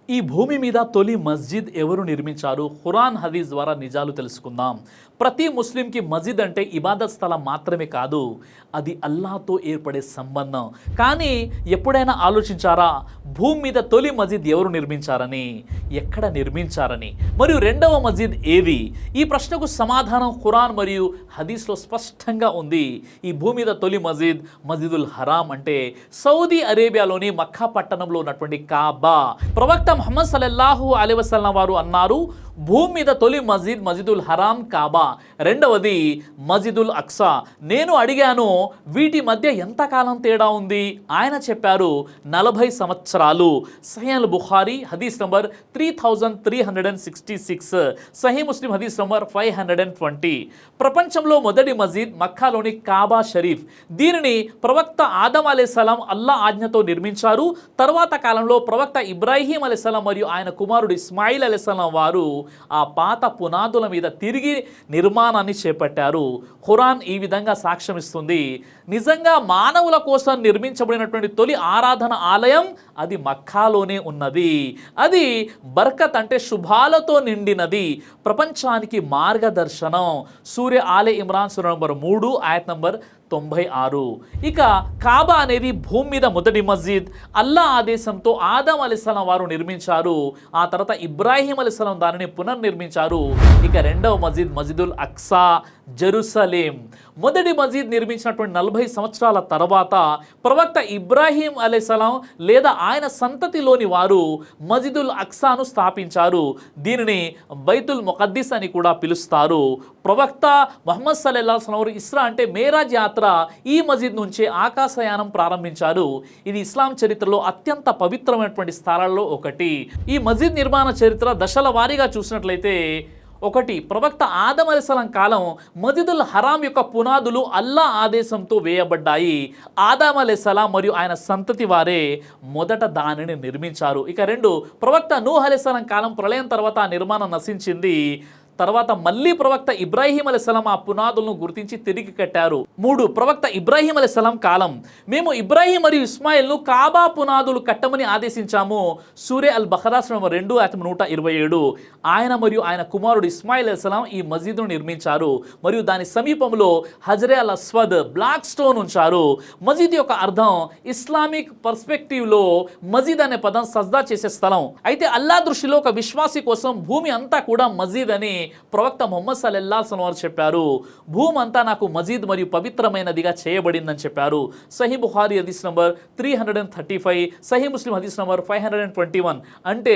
ఈ భూమి మీద తొలి మస్జిద్ ఎవరు నిర్మించారు? ఖురాన్ హదీస్ ద్వారా నిజాలు తెలుసుకుందాం. ప్రతి ముస్లింకి మస్జిద్ అంటే ఇబాదత్ స్థలం మాత్రమే కాదు, అది అల్లాహ్తో ఏర్పడే సంబంధం. కానీ ఎప్పుడైనా ఆలోచించారా భూమి మీద తొలి మస్జిద్ ఎవరు నిర్మించారని, ఎక్కడ నిర్మించారని, మరియు రెండవ మస్జిద్ ఏది? ఈ ప్రశ్నకు సమాధానం ఖురాన్ మరియు హదీస్లో స్పష్టంగా ఉంది. ఈ భూమి మీద తొలి మస్జిద్ మస్జిదుల్ హరాం, అంటే సౌదీ అరేబియాలోని మక్కా పట్టణంలో ఉన్నటువంటి కాబా. ప్రవక్త ముహమ్మద్ సల్లల్లాహు అలైహి వసల్లం వారు అన్నారు, భూమి మీద తొలి మస్జిద్ మస్జిదుల్ హరాం కాబా, రెండవది మస్జిదుల్ అక్సా. నేను అడిగాను వీటి మధ్య ఎంతకాలం తేడా ఉంది? ఆయన చెప్పారు 40 సంవత్సరాలు. సహీహ్ బుఖారీ హదీస్ నంబర్ 3366, సహీహ్ ముస్లిం హదీస్ నంబర్ 520. ప్రపంచంలో మొదటి మస్జిద్ మక్కాలోని కాబా షరీఫ్. దీనిని ప్రవక్త ఆదం అలైహిస్సలాం అల్లా ఆజ్ఞతో నిర్మించారు. తర్వాత కాలంలో ప్రవక్త ఇబ్రాహీం అలైహిస్సలాం మరియు ఆయన కుమారుడు ఇస్మాయిల్ అలైహిస్సలాం వారు ఆ పాత పునాదుల మీద తిరిగి నిర్మాణాన్ని చేపట్టారు. ఖురాన్ ఈ విధంగా సాక్ష్యమిస్తుంది. నిజంగా మానవుల కోసం నిర్మించబడినటువంటి తొలి ఆరాధన ఆలయం అది మక్కాలోనే ఉన్నది. అది బర్కత్ అంటే శుభాలతో నిండినది, ప్రపంచానికి మార్గదర్శనం. సూర్య ఆలే ఇమ్రాన్ సూరా నంబర్ 3 ఆయత్ నంబర్ 96. ఇక కాబా అనేది భూమి మీద మొదటి మస్జిద్. అల్లా ఆదేశంతో ఆదం అలైహిస్సలాం వారు నిర్మించారు. ఆ తర్వాత ఇబ్రాహీం అలైహిస్సలాం దానిని పునర్నిర్మించారు. ఇక రెండవ మస్జిద్ మస్జిదుల్ అక్సా, జెరూసలేం. మొదటి మస్జిద్ నిర్మించినటువంటి 40 సంవత్సరాల తర్వాత ప్రవక్త ఇబ్రాహీం అలైహిస్సలాం లేదా ఆయన సంతతిలోని వారు మస్జిదుల్ అక్సాను స్థాపించారు. దీనిని బైతుల్ ముఖద్దిస్ అని కూడా పిలుస్తారు. ప్రవక్త ముహమ్మద్ సల్లల్లాహు అలైహి వసల్లం ఇస్రా అంటే మేరాజ్ యాత్ర ఈ మస్జిద్ నుంచే ఆకాశయానం ప్రారంభించారు. ఇది ఇస్లాం చరిత్రలో అత్యంత పవిత్రమైనటువంటి స్థలాల్లో ఒకటి. ఈ మస్జిద్ నిర్మాణ చరిత్ర దశల వారీగా చూసినట్లయితే, 1. ప్రవక్త ఆదం అలైహిస్సలాం కాలం మస్జిదుల్ హరాం యొక్క పునాదులు అల్లా ఆదేశంతో వేయబడ్డాయి. ఆదం అలైహిస్సలాం మరియు ఆయన సంతతి వారే మొదట దానిని నిర్మించారు. ఇక 2. ప్రవక్త నూహ్ అలైహిస్సలాం కాలం ప్రళయం తర్వాత ఆ నిర్మాణం నశించింది. తర్వాత మళ్ళీ ప్రవక్త ఇబ్రాహీం అలైహిస్సలాం ఆ పునాదులను గుర్తించి తిరిగి కట్టారు. 3. ప్రవక్త ఇబ్రాహీం అలైహిస్సలాం కాలం మేము ఇబ్రాహీం మరియు ఇస్మాయిల్ను కాబా పునాదులు కట్టమని ఆదేశించాము. సూరే అల్ బఖరా 2 ఆయత్ 127. ఆయన మరియు ఆయన కుమారుడు ఇస్మాయిల్ అలైహిస్సలాం ఈ మస్జిద్ను నిర్మించారు మరియు దాని సమీపంలో హజరే అల్ అస్వద్ బ్లాక్ స్టోన్ ఉంచారు. మస్జిద్ యొక్క అర్థం ఇస్లామిక్ పర్స్పెక్టివ్లో మస్జిద్ అనే పదం సజ్దా చేసే స్థలం. అయితే అల్లా దృష్టిలో ఒక విశ్వాసి కోసం భూమి అంతా కూడా మస్జిద్ అని ప్రవక్త ముహమ్మద్ సల్లల్లాహు అలైహి వసల్లం చెప్పారు. భూమి అంతా నాకు మస్జిద్ మరియు పవిత్రమైనదిగా చేయబడిందని చెప్పారు. సహీ బుఖారీ హదీస్ నంబర్ 335, సహీ ముస్లిం హదీస్ నంబర్ 521. అంటే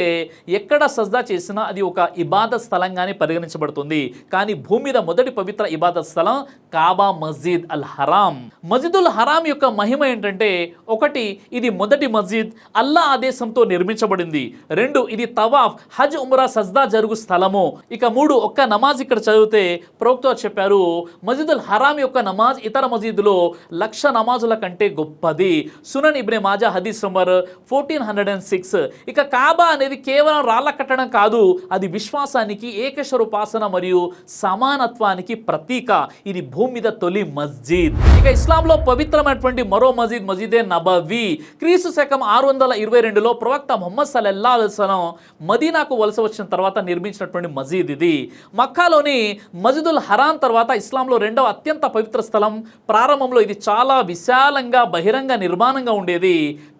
ఎక్కడ సజ్దా చేసినా అది ఒక ఇబాదత్ స్థలంగానే పరిగణించబడుతుంది. కానీ భూమి మీద మొదటి పవిత్ర ఇబాదత్ స్థలం కాబా మస్జిద్ అల్ హరాం. మస్జిదుల్ హరాం యొక్క మహిమ ఏంటంటే, 1. ఇది మొదటి మస్జిద్, అల్లా ఆదేశంతో నిర్మించబడింది. 2. ఇది తవాఫ్, హజ్, ఉమ్రా, సజ్దా జరుగు స్థలము. ఇక 3. ఒక్క నమాజ్ ఇక్కడ చదివితే ప్రవక్త చెప్పారు, మస్జిదుల్ హరాం యొక్క నమాజ్ ఇతర మస్జిద్లో 1,00,000 నమాజుల కంటే గొప్పది. సునన్ ఇబ్నే మాజా హదీస్ నంబర్ 1406. ఇక కాబా అనేది కేవలం రాళ్ల కట్టడం కాదు, అది విశ్వాసానికి, ఏకేశ్వర ఉపాసన మరియు సమానత్వానికి ప్రతీక. ఇది భూమి మీద తొలి మస్జిద్. ఇక ఇస్లాంలో పవిత్రమైనటువంటి మరో మస్జిద్ మస్జిదే నబవి. క్రీస్తు శకం 622లో ప్రవక్త ముహమ్మద్ సల్లల్లాహు అలైహి వసల్లం మదీనాకు వలస వచ్చిన తర్వాత నిర్మించినటువంటి మస్జిద్ ఇది. మక్కాలోని మస్జిదుల్ హరాం తర్వాత ఇస్లాంలో రెండవ అత్యంత పవిత్ర స్థలం. ప్రారంభంలో ఇది చాలా విశాలంగా బహిరంగ నిర్మాణంగా ఉండేది.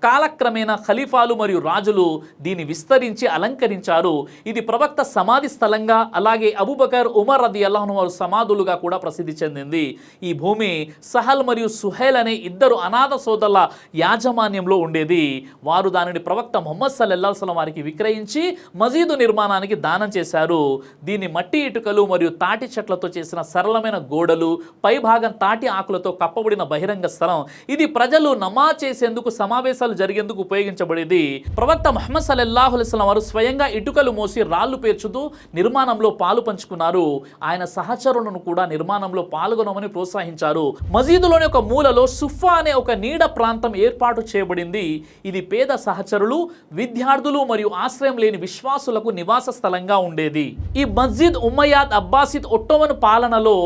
కాలక్రమేణా ఖలీఫాలు మరియు రాజులు దీన్ని విస్తరించి అలంకరించారు. ఇది ప్రవక్త సమాధి స్థలంగా, అలాగే అబూబకర్, ఉమర్ రదియల్లాహు అన్హు వారి సమాధులుగా కూడా ప్రసిద్ధి చెందింది. ఈ భూమి సహల్ మరియు సుహైల్ అనే 2 అనాథ సోదరుల యాజమాన్యంలో ఉండేది. వారు దానిని ప్రవక్త ముహమ్మద్ సల్లల్లాహు అలైహి వసల్లం వారికి విక్రయించి మసీదు నిర్మాణానికి దానం చేశారు. దీన్ని మట్టి ఇటుకలు మరియు తాటి చెట్లతో చేసిన సరళమైన గోడలు, పై భాగం తాటి ఆకులతో కప్పబడిన బహిరంగ స్థలం. ఇది ప్రజలు నమాజ్ చేసేందుకు, సమావేశాలు జరిగేందుకు ఉపయోగించబడేది. ప్రవక్త ముహమ్మద్ సల్లల్లాహు అలైహి వసల్లం వారు స్వయంగా ఇటుకలు మోసి రాళ్లు పేర్చుతూ నిర్మాణంలో పాలు పంచుకున్నారు. ఆయన సహచరులను కూడా నిర్మాణంలో పాల్గొనమని ప్రోత్సహించారు. మసీదులోని ఒక మూలలో సుఫా అనే ఒక నీడ ప్రాంతం ఏర్పాటు చేయబడింది. ఇది పేద సహచరులు, విద్యార్థులు మరియు ఆశ్రయం లేని విశ్వాసులకు నివాస స్థలంగా ఉండేది. ఈ మస్జిద్ ఉమ్మయాద్, అబ్బాసిద్, ఒట్టోమన్ పాలనలో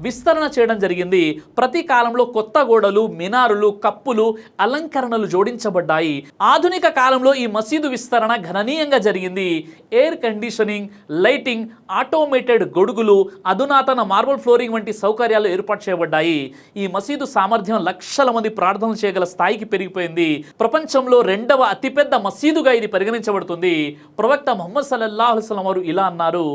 విస్తరణ చేయడం జరిగింది. ప్రతి కాలంలో కొత్త గోడలు, మినారులు, కప్పులు, అలంకరణలు జోడించబడ్డాయి. ఆధునిక కాలంలో ఈ మసీదు విస్తరణ గణనీయంగా జరిగింది. ఎయిర్ కండిషనింగ్, లైటింగ్, ఆటోమేటెడ్ గొడుగులు, అధునాతన మార్బల్ ఫ్లోరింగ్ వంటి సౌకర్యాలు ఏర్పాటు చేయబడ్డాయి. ఈ మసీదు సామర్థ్యం లక్షల మంది ప్రార్థనలు చేయగల స్థాయికి పెరిగిపోయింది. ప్రపంచంలో 2వ అతిపెద్ద మసీదుగా ఇది పరిగణించబడుతుంది. ప్రవక్త ముహమ్మద్ సల్లల్లాహు అలైహి వసల్లం వారు ఇలా అన్నారు,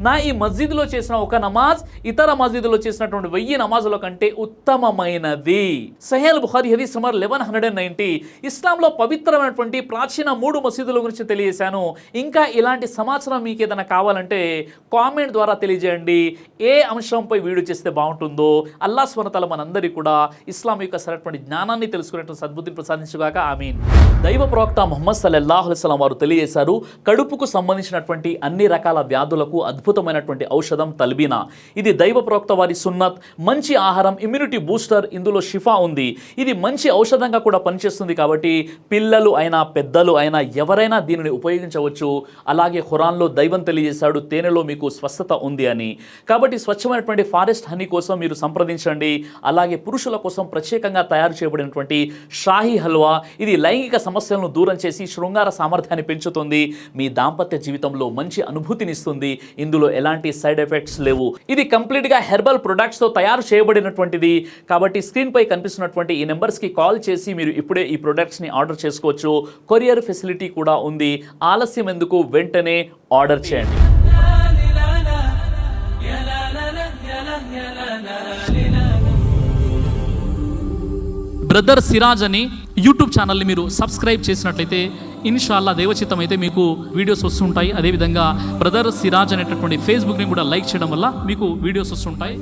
నా ఈ మస్జిద్లో చేసిన ఒక నమాజ్ ఇతర మస్జిద్లో చేసినటువంటి 1000 నమాజుల కంటే ఉత్తమమైనది. సహీహ్ బుఖారీ హదీస్ నంబర్ 1190. ఇస్లాంలో పవిత్రమైనటువంటి ప్రాచీన 3 మసీదుల గురించి తెలియజేశాను. ఇంకా ఇలాంటి సమాచారం మీకు ఏదైనా కావాలంటే కామెంట్ ద్వారా తెలియజేయండి. ఏ అంశంపై వీడియో చేస్తే బాగుంటుందో అల్లాహ్ సుబ్హానహు వ తఆలా మనందరికీ కూడా ఇస్లాం యొక్క సరైనటువంటి జ్ఞానాన్ని తెలుసుకునేటువంటి సద్బుద్ధిని ప్రసాదించుగాక. ఆమీన్. దైవ ప్రవక్త ముహమ్మద్ సల్లల్లాహు అలైహి వసల్లం వారు తెలియజేశారు, కడుపుకు సంబంధించినటువంటి అన్ని రకాల వ్యాధులకు అద్భుతమైనటువంటి ఔషధం తల్బీనా. ఇది దైవ ప్రవక్త వారి సున్నత్. మంచి ఆహారం, ఇమ్యూనిటీ బూస్టర్, ఇందులో షిఫా ఉంది. ఇది మంచి ఔషధంగా కూడా పనిచేస్తుంది. కాబట్టి పిల్లలు అయినా పెద్దలు అయినా ఎవరైనా దీనిని ఉపయోగించవచ్చు. అలాగే ఖురాన్లో దైవం తెలియజేశాడు, తేనెలో మీకు స్వస్థత ఉంది అని. కాబట్టి స్వచ్ఛమైనటువంటి ఫారెస్ట్ హనీ కోసం మీరు సంప్రదించండి. అలాగే పురుషుల కోసం ప్రత్యేకంగా తయారు చేయబడినటువంటి షాహీ హల్వా, ఇది లైంగిక సమస్యలను దూరం చేసి శృంగార సామర్థ్యాన్ని పెంచుతుంది. మీ దాంపత్య జీవితంలో మంచి అనుభూతినిస్తుంది. ఇందులో ఎలాంటి సైడ్ ఎఫెక్ట్స్ లేవు. ఇది కంప్లీట్గా హెర్బల్ ప్రొడక్ట్స్తో తయారు చేయబడినటువంటిది. కాబట్టి స్క్రీన్పై కనిపిస్తున్నటువంటి ఈ నెంబర్స్కి కాల్ చేసి మీరు ఇప్పుడే ఈ ప్రొడక్ట్స్ని ఆర్డర్ చేసుకోవచ్చు. కొరియర్ ఫెసిలిటీ కూడా ఉంది. ఆలస్యం ఎందుకు, వెంటనే ఆర్డర్ చేయండి. బ్రదర్ సిరాజ్ అని యూట్యూబ్ ఛానల్ని మీరు సబ్స్క్రైబ్ చేసినట్లయితే ఇన్షాల్లా దైవచిత్తం అయితే మీకు వీడియోస్ వస్తుంటాయి. అదేవిధంగా బ్రదర్ సిరాజ్ అనేటటువంటి ఫేస్బుక్ని కూడా లైక్ చేయడం వల్ల మీకు వీడియోస్ వస్తుంటాయి.